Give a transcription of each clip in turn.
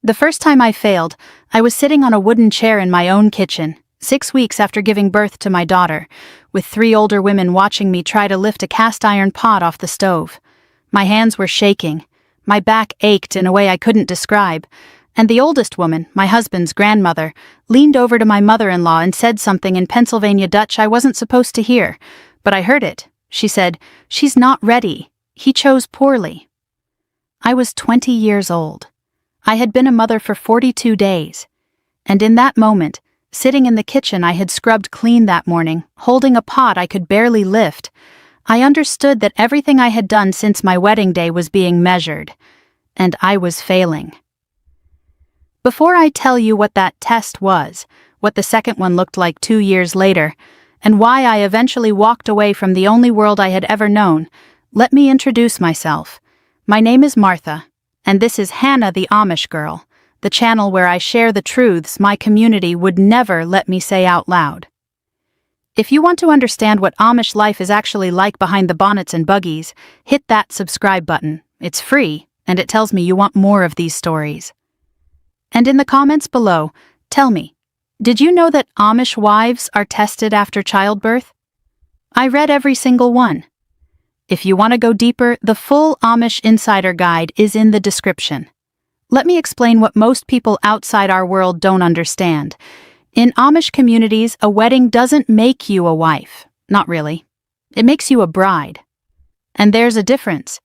The first time I failed, I was sitting on a wooden chair in my own kitchen, 6 weeks after giving birth to my daughter, with 3 older women watching me try to lift a cast-iron pot off the stove. My hands were shaking, my back ached in a way I couldn't describe, and the oldest woman, my husband's grandmother, leaned over to my mother-in-law and said something in Pennsylvania Dutch I wasn't supposed to hear, but I heard it. She said, "She's not ready. He chose poorly." I was 20 years old. I had been a mother for 42 days. And in that moment, sitting in the kitchen I had scrubbed clean that morning, holding a pot I could barely lift, I understood that everything I had done since my wedding day was being measured, and I was failing. Before I tell you what that test was, what the second one looked like 2 years later, and why I eventually walked away from the only world I had ever known, let me introduce myself. My name is Martha, and this is Hannah the Amish Girl, the channel where I share the truths my community would never let me say out loud. If you want to understand what Amish life is actually like behind the bonnets and buggies, hit that subscribe button. It's free, and it tells me you want more of these stories. And in the comments below, tell me, did you know that Amish wives are tested after childbirth? I read every single one. If you want to go deeper, the full Amish Insider Guide is in the description. Let me explain what most people outside our world don't understand. In Amish communities, a wedding doesn't make you a wife. Not really. It makes you a bride. And there's a difference.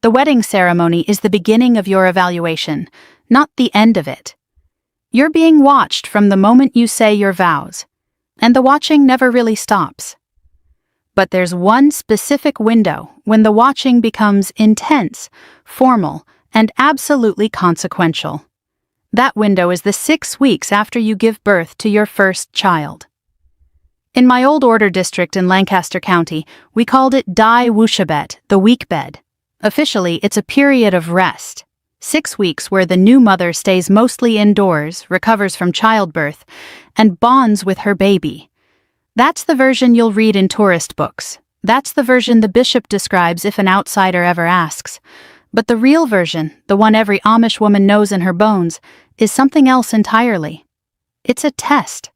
The wedding ceremony is the beginning of your evaluation, not the end of it. You're being watched from the moment you say your vows, and the watching never really stops. But there's one specific window when the watching becomes intense, formal, and absolutely consequential. That window is the 6 weeks after you give birth to your first child. In my Old Order district in Lancaster County, we called it dwabet, the week bed. Officially, it's a period of rest. 6 weeks where the new mother stays mostly indoors, recovers from childbirth, and bonds with her baby. That's the version you'll read in tourist books. That's the version the bishop describes if an outsider ever asks. But the real version, the one every Amish woman knows in her bones, is something else entirely. It's a test.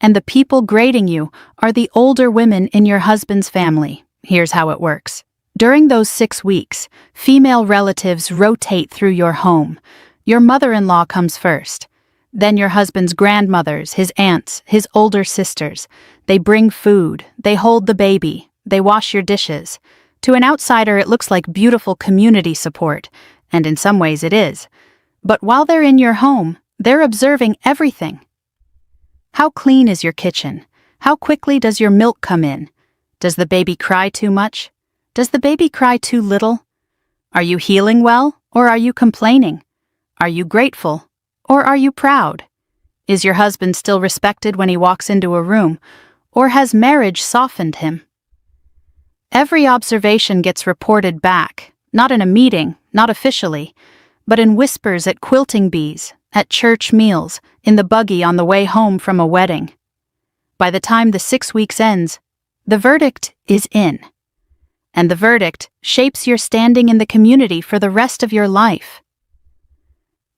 And the people grading you are the older women in your husband's family. Here's how it works. During those 6 weeks, female relatives rotate through your home. Your mother-in-law comes first. Then your husband's grandmothers, his aunts, his older sisters. They bring food, they hold the baby, they wash your dishes. To an outsider, it looks like beautiful community support, and in some ways it is. But while they're in your home, they're observing everything. How clean is your kitchen? How quickly does your milk come in? Does the baby cry too much? Does the baby cry too little? Are you healing well, or are you complaining? Are you grateful, or are you proud? Is your husband still respected when he walks into a room, or has marriage softened him? Every observation gets reported back, not in a meeting, not officially, but in whispers at quilting bees, at church meals, in the buggy on the way home from a wedding. By the time the 6 weeks ends, the verdict is in. And the verdict shapes your standing in the community for the rest of your life.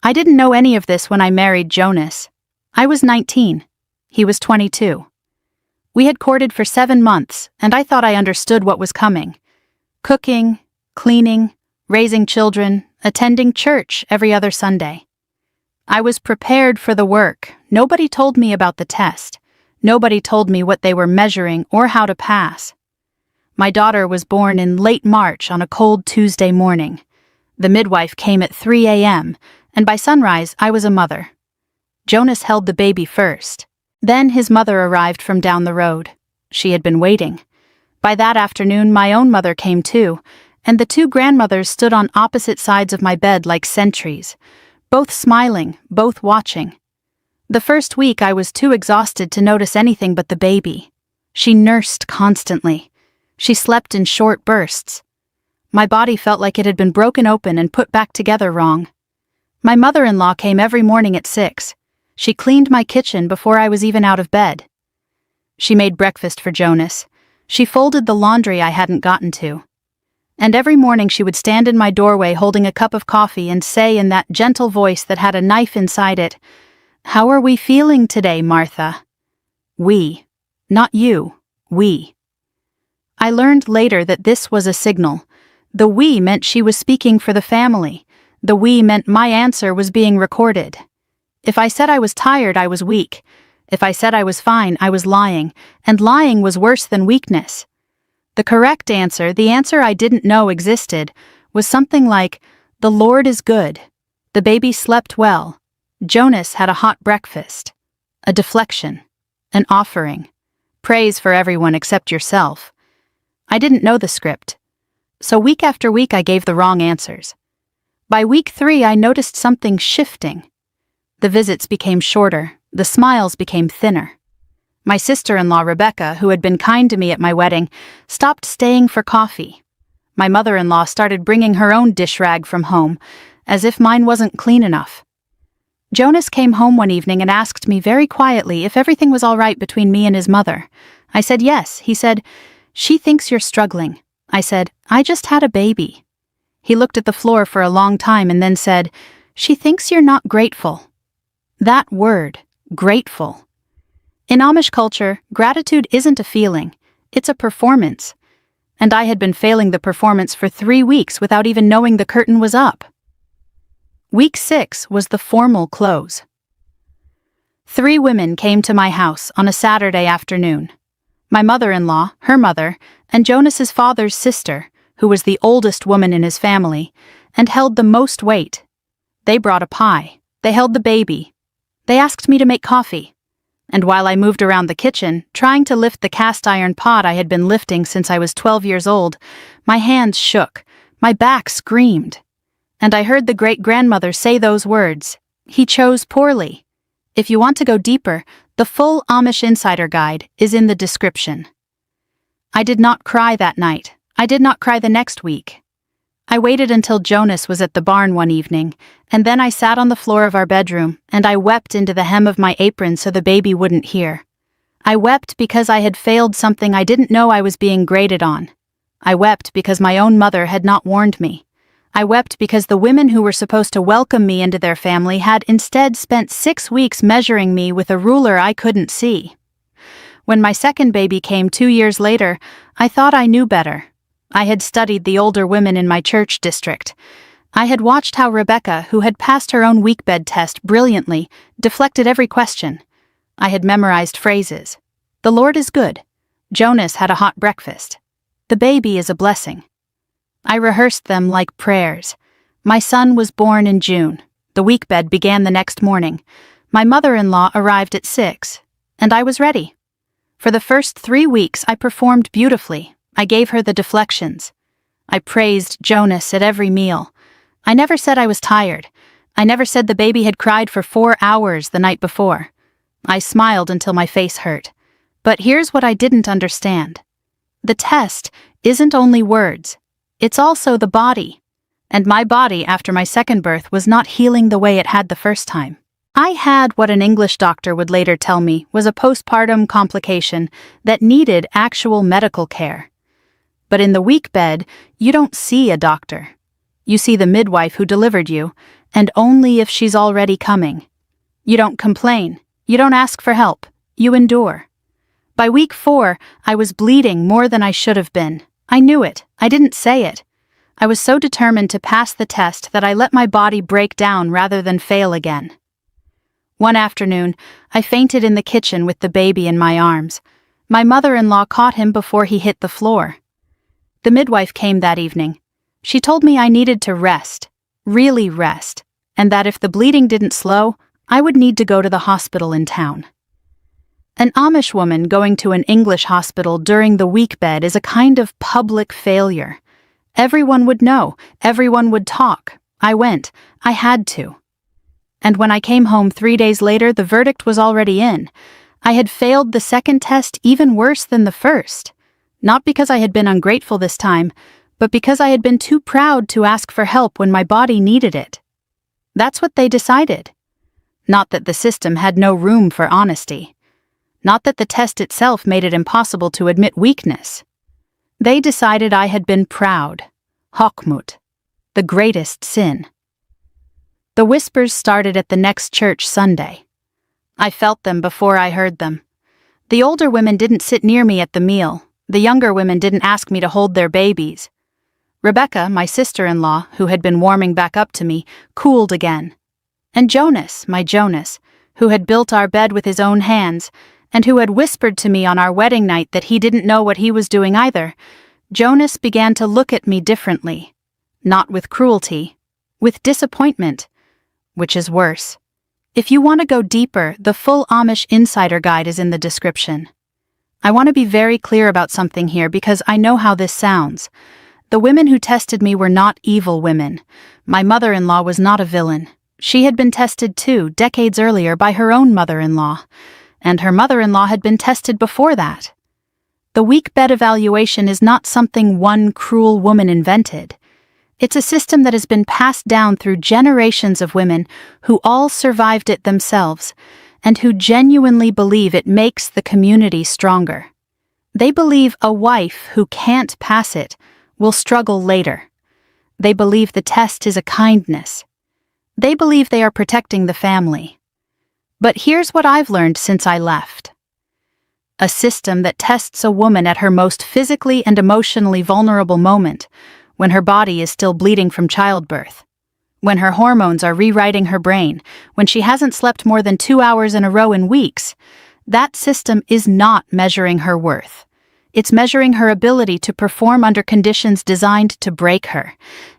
I didn't know any of this when I married Jonas. I was 19. He was 22. We had courted for 7 months, and I thought I understood what was coming. Cooking, cleaning, raising children, attending church every other Sunday. I was prepared for the work. Nobody told me about the test. Nobody told me what they were measuring or how to pass. My daughter was born in late March on a cold Tuesday morning. The midwife came at 3 a.m., and by sunrise I was a mother. Jonas held the baby first. Then his mother arrived from down the road. She had been waiting. By that afternoon, my own mother came too, and the 2 grandmothers stood on opposite sides of my bed like sentries, both smiling, both watching. The first week I was too exhausted to notice anything but the baby. She nursed constantly. She slept in short bursts. My body felt like it had been broken open and put back together wrong. My mother-in-law came every morning at 6. She cleaned my kitchen before I was even out of bed. She made breakfast for Jonas. She folded the laundry I hadn't gotten to. And every morning she would stand in my doorway holding a cup of coffee and say in that gentle voice that had a knife inside it, "How are we feeling today, Martha?" We. Not you. We. I learned later that this was a signal. The we meant she was speaking for the family. The we meant my answer was being recorded. If I said I was tired, I was weak. If I said I was fine, I was lying, and lying was worse than weakness. The correct answer, the answer I didn't know existed, was something like, "The Lord is good. The baby slept well. Jonas had a hot breakfast." A deflection. An offering. Praise for everyone except yourself. I didn't know the script. So week after week I gave the wrong answers. By week 3 I noticed something shifting. The visits became shorter, the smiles became thinner. My sister-in-law Rebecca, who had been kind to me at my wedding, stopped staying for coffee. My mother-in-law started bringing her own dish rag from home, as if mine wasn't clean enough. Jonas came home one evening and asked me very quietly if everything was all right between me and his mother. I said yes. He said, "She thinks you're struggling." I said, "I just had a baby." He looked at the floor for a long time and then said, "She thinks you're not grateful." That word, grateful. In Amish culture, gratitude isn't a feeling, it's a performance. And I had been failing the performance for 3 weeks without even knowing the curtain was up. Week 6 was the formal close. 3 women came to my house on a Saturday afternoon. My mother-in-law, her mother, and Jonas's father's sister, who was the oldest woman in his family, and held the most weight. They brought a pie. They held the baby. They asked me to make coffee. And while I moved around the kitchen, trying to lift the cast-iron pot I had been lifting since I was 12 years old, my hands shook, my back screamed. And I heard the great-grandmother say those words, "He chose poorly." If you want to go deeper, the full Amish Insider Guide is in the description. I did not cry that night. I did not cry the next week. I waited until Jonas was at the barn one evening, and then I sat on the floor of our bedroom, and I wept into the hem of my apron so the baby wouldn't hear. I wept because I had failed something I didn't know I was being graded on. I wept because my own mother had not warned me. I wept because the women who were supposed to welcome me into their family had instead spent 6 weeks measuring me with a ruler I couldn't see. When my second baby came 2 years later, I thought I knew better. I had studied the older women in my church district. I had watched how Rebecca, who had passed her own weekbed test brilliantly, deflected every question. I had memorized phrases. "The Lord is good." "Jonas had a hot breakfast." "The baby is a blessing." I rehearsed them like prayers. My son was born in June. The weekbed began the next morning. My mother-in-law arrived at 6, and I was ready. For the first 3 weeks I performed beautifully. I gave her the deflections. I praised Jonas at every meal. I never said I was tired. I never said the baby had cried for 4 hours the night before. I smiled until my face hurt. But here's what I didn't understand. The test isn't only words. It's also the body. And my body after my second birth was not healing the way it had the first time. I had what an English doctor would later tell me was a postpartum complication that needed actual medical care. But in the weekbed, you don't see a doctor. You see the midwife who delivered you, and only if she's already coming. You don't complain. You don't ask for help. You endure. By week 4, I was bleeding more than I should have been. I knew it. I didn't say it. I was so determined to pass the test that I let my body break down rather than fail again. One afternoon, I fainted in the kitchen with the baby in my arms. My mother-in-law caught him before he hit the floor. The midwife came that evening. She told me I needed to rest, really rest, and that if the bleeding didn't slow, I would need to go to the hospital in town. An Amish woman going to an English hospital during the weekbed is a kind of public failure. Everyone would know, everyone would talk. I went. I had to. And when I came home 3 days later, the verdict was already in. I had failed the second test even worse than the first. Not because I had been ungrateful this time, but because I had been too proud to ask for help when my body needed it. That's what they decided. Not that the system had no room for honesty. Not that the test itself made it impossible to admit weakness. They decided I had been proud. Hochmut, the greatest sin. The whispers started at the next church Sunday. I felt them before I heard them. The older women didn't sit near me at the meal. The younger women didn't ask me to hold their babies. Rebecca, my sister-in-law, who had been warming back up to me, cooled again. And Jonas, my Jonas, who had built our bed with his own hands, and who had whispered to me on our wedding night that he didn't know what he was doing either, Jonas began to look at me differently. Not with cruelty, with disappointment, which is worse. If you want to go deeper, the full Amish Insider Guide is in the description. I want to be very clear about something here because I know how this sounds. The women who tested me were not evil women. My mother-in-law was not a villain. She had been tested too, decades earlier, by her own mother-in-law. And her mother-in-law had been tested before that. The weak bed evaluation is not something one cruel woman invented. It's a system that has been passed down through generations of women who all survived it themselves and who genuinely believe it makes the community stronger. They believe a wife who can't pass it will struggle later. They believe the test is a kindness. They believe they are protecting the family. But here's what I've learned since I left. A system that tests a woman at her most physically and emotionally vulnerable moment, when her body is still bleeding from childbirth, when her hormones are rewriting her brain, when she hasn't slept more than 2 hours in a row in weeks, that system is not measuring her worth. It's measuring her ability to perform under conditions designed to break her,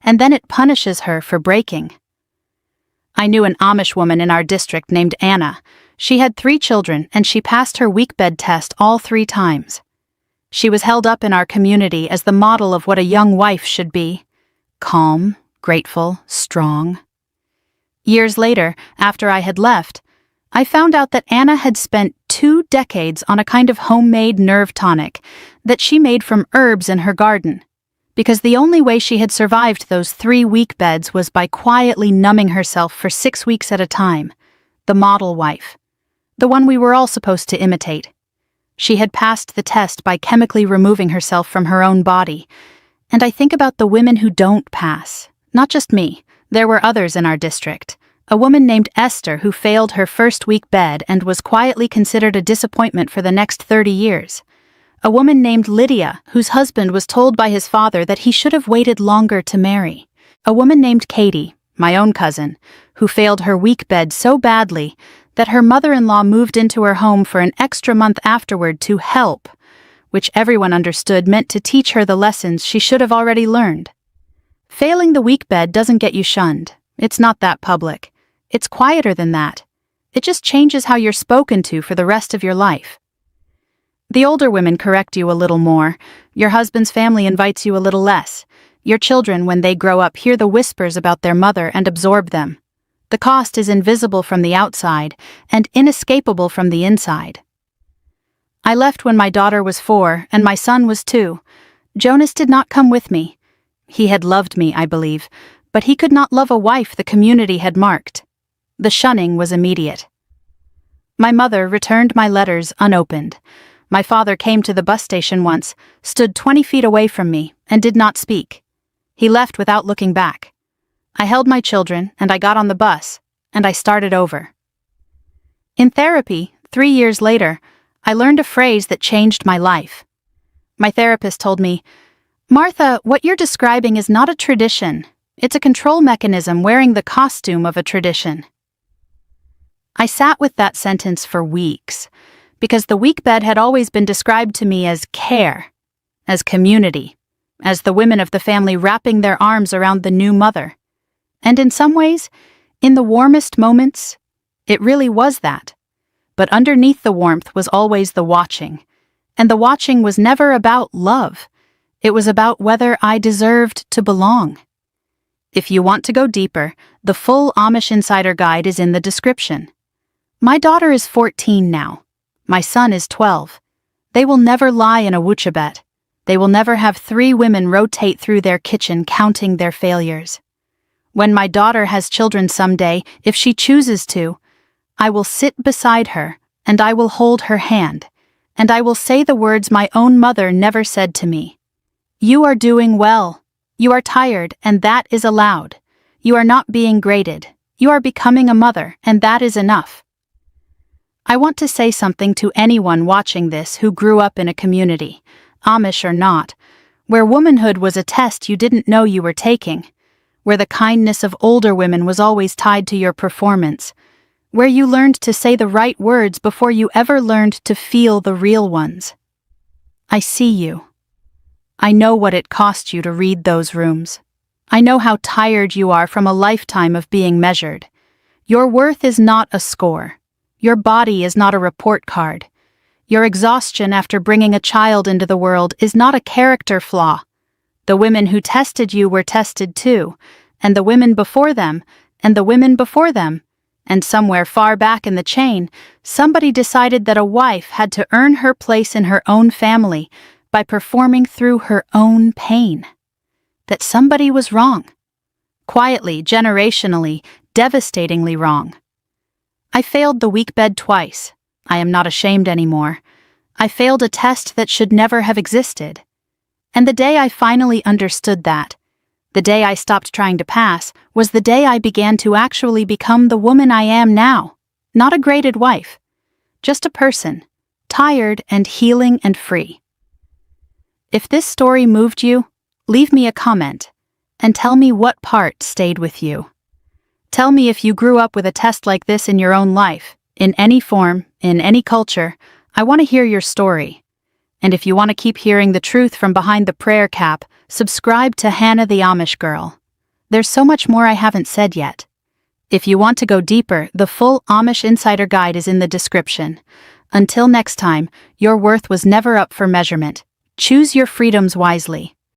and then it punishes her for breaking. I knew an Amish woman in our district named Anna. She had 3 children, and she passed her weak bed test all 3 times. She was held up in our community as the model of what a young wife should be: calm, grateful, strong. Years later, after I had left, I found out that Anna had spent 2 decades on a kind of homemade nerve tonic that she made from herbs in her garden, because the only way she had survived those 3 weak beds was by quietly numbing herself for 6 weeks at a time, the model wife, the one we were all supposed to imitate. She had passed the test by chemically removing herself from her own body, and I think about the women who don't pass. Not just me, there were others in our district. A woman named Esther who failed her first week bed and was quietly considered a disappointment for the next 30 years. A woman named Lydia, whose husband was told by his father that he should have waited longer to marry. A woman named Katie, my own cousin, who failed her week bed so badly that her mother-in-law moved into her home for an extra month afterward to help, which everyone understood meant to teach her the lessons she should have already learned. Failing the week bed doesn't get you shunned. It's not that public. It's quieter than that. It just changes how you're spoken to for the rest of your life. The older women correct you a little more. Your husband's family invites you a little less. Your children, when they grow up, hear the whispers about their mother and absorb them. The cost is invisible from the outside and inescapable from the inside. I left when my daughter was 4 and my son was 2. Jonas did not come with me. He had loved me, I believe, but he could not love a wife the community had marked. The shunning was immediate. My mother returned my letters unopened. My father came to the bus station once, stood 20 feet away from me, and did not speak. He left without looking back. I held my children, and I got on the bus, and I started over. In therapy, 3 years later, I learned a phrase that changed my life. My therapist told me, "Martha, what you're describing is not a tradition. It's a control mechanism wearing the costume of a tradition." I sat with that sentence for weeks, because the weak bed had always been described to me as care, as community, as the women of the family wrapping their arms around the new mother. And in some ways, in the warmest moments, it really was that. But underneath the warmth was always the watching, and the watching was never about love. It was about whether I deserved to belong. If you want to go deeper, the full Amish Insider Guide is in the description. My daughter is 14 now. My son is 12. They will never lie in a wuchabet. They will never have 3 women rotate through their kitchen counting their failures. When my daughter has children someday, if she chooses to, I will sit beside her, and I will hold her hand, and I will say the words my own mother never said to me. "You are doing well. You are tired, and that is allowed. You are not being graded. You are becoming a mother, and that is enough. I want to say something to anyone watching this who grew up in a community, Amish or not, where womanhood was a test you didn't know you were taking, where the kindness of older women was always tied to your performance, where you learned to say the right words before you ever learned to feel the real ones. I see you. I know what it cost you to read those rooms. I know how tired you are from a lifetime of being measured. Your worth is not a score. Your body is not a report card. Your exhaustion after bringing a child into the world is not a character flaw. The women who tested you were tested too, and the women before them, and the women before them, and somewhere far back in the chain, somebody decided that a wife had to earn her place in her own family by performing through her own pain. That somebody was wrong. Quietly, generationally, devastatingly wrong. I failed the week bed twice. I am not ashamed anymore. I failed a test that should never have existed. And the day I finally understood that, the day I stopped trying to pass, was the day I began to actually become the woman I am now. Not a graded wife. Just a person, tired and healing and free. If this story moved you, leave me a comment and tell me what part stayed with you. Tell me if you grew up with a test like this in your own life, in any form, in any culture. I want to hear your story. And if you want to keep hearing the truth from behind the prayer cap, subscribe to Hannah the Amish Girl. There's so much more I haven't said yet. If you want to go deeper, the full Amish Insider Guide is in the description. Until next time, your worth was never up for measurement. Choose your freedoms wisely.